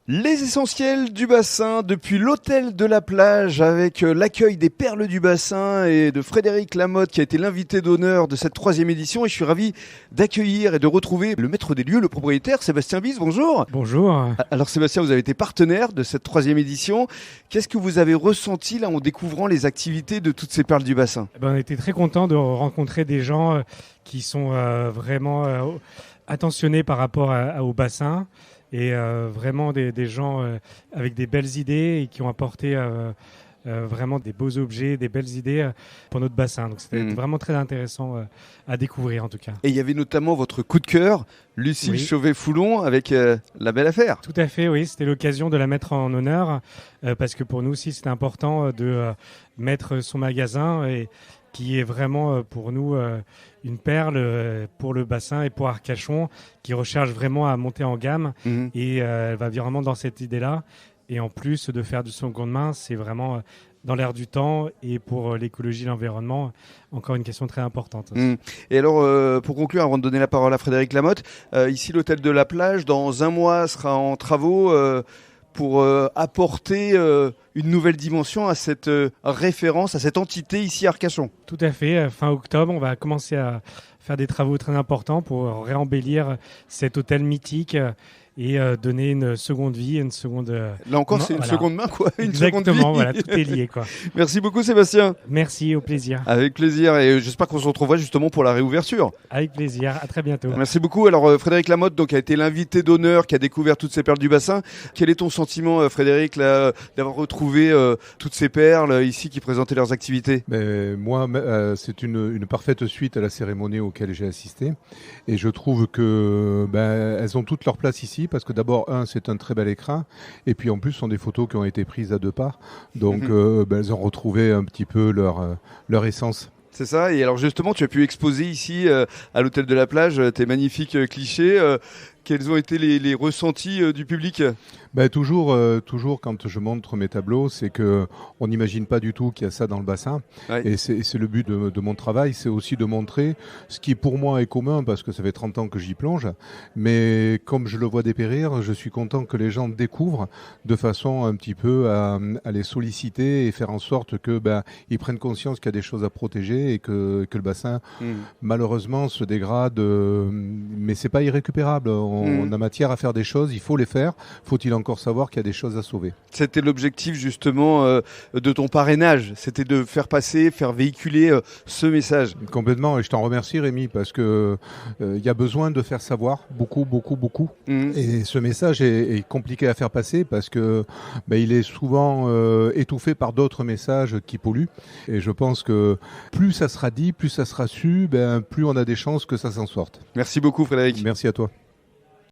Les essentiels du bassin depuis l'hôtel de la plage avec l'accueil des perles du bassin et de Frédéric Lamotte qui a été l'invité d'honneur de cette 3e édition et je suis ravi d'accueillir et de retrouver le maître des lieux, le propriétaire Sébastien Bis. Bonjour. Bonjour. Alors Sébastien, vous avez été partenaire de cette 3e édition. Qu'est-ce que vous avez ressenti là en découvrant les activités de toutes ces perles du bassin? On était très contents de rencontrer des gens qui sont vraiment attentionnés par rapport au bassin. Et vraiment des gens avec des belles idées et qui ont apporté vraiment des beaux objets, des belles idées pour notre bassin. Donc c'était vraiment très intéressant à découvrir en tout cas. Et il y avait notamment votre coup de cœur, Lucille Chauvet-Foulon avec la belle affaire. Tout à fait, oui. C'était l'occasion de la mettre en honneur parce que pour nous aussi c'était important de mettre son magasin et qui est vraiment pour nous une perle pour le bassin et pour Arcachon, qui recherche vraiment à monter en gamme. Et elle va vraiment dans cette idée-là. Et en plus de faire du seconde main, c'est vraiment dans l'air du temps et pour l'écologie et l'environnement, encore une question très importante. Et alors, pour conclure, avant de donner la parole à Frédéric Lamotte, ici l'hôtel de la plage, dans un mois, sera en travaux pour apporter une nouvelle dimension à cette référence, à cette entité ici à Arcachon. Tout à fait. Fin octobre, on va commencer à faire des travaux très importants pour réembellir cet hôtel mythique et donner une seconde vie, une seconde... Là encore, c'est une seconde main, quoi. Exactement, voilà, tout est lié, quoi. Merci beaucoup, Sébastien. Merci, au plaisir. Avec plaisir, et j'espère qu'on se retrouvera justement pour la réouverture. Avec plaisir, à très bientôt. Merci beaucoup. Alors, Frédéric Lamotte donc, a été l'invité d'honneur, qui a découvert toutes ces perles du bassin. Quel est ton sentiment, Frédéric, là, d'avoir retrouvé toutes ces perles ici qui présentaient leurs activités? Moi, c'est une parfaite suite à la cérémonie auquel j'ai assisté. Et je trouve que elles ont toute leur place ici. Parce que d'abord, c'est un très bel écran, et puis en plus, ce sont des photos qui ont été prises à deux parts, donc elles ont retrouvé un petit peu leur essence. C'est ça, et alors justement, tu as pu exposer ici, à l'hôtel de la plage, tes magnifiques clichés. Quels ont été les ressentis du public? Toujours quand je montre mes tableaux, c'est que on n'imagine pas du tout qu'il y a ça dans le bassin. Ouais. Et c'est le but de mon travail, c'est aussi de montrer ce qui pour moi est commun parce que ça fait 30 ans que j'y plonge. Mais comme je le vois dépérir, je suis content que les gens découvrent de façon un petit peu à les solliciter et faire en sorte que ils prennent conscience qu'il y a des choses à protéger et que le bassin malheureusement se dégrade. Mais c'est pas irrécupérable. On a matière à faire des choses, il faut les faire. Faut-il encore savoir qu'il y a des choses à sauver. C'était l'objectif justement de ton parrainage, c'était de faire passer, faire véhiculer ce message. Complètement, et je t'en remercie Rémi, parce que y a besoin de faire savoir beaucoup. Et ce message est compliqué à faire passer parce que il est souvent étouffé par d'autres messages qui polluent. Et je pense que plus ça sera dit, plus ça sera su, plus on a des chances que ça s'en sorte. Merci beaucoup Frédéric. Merci à toi.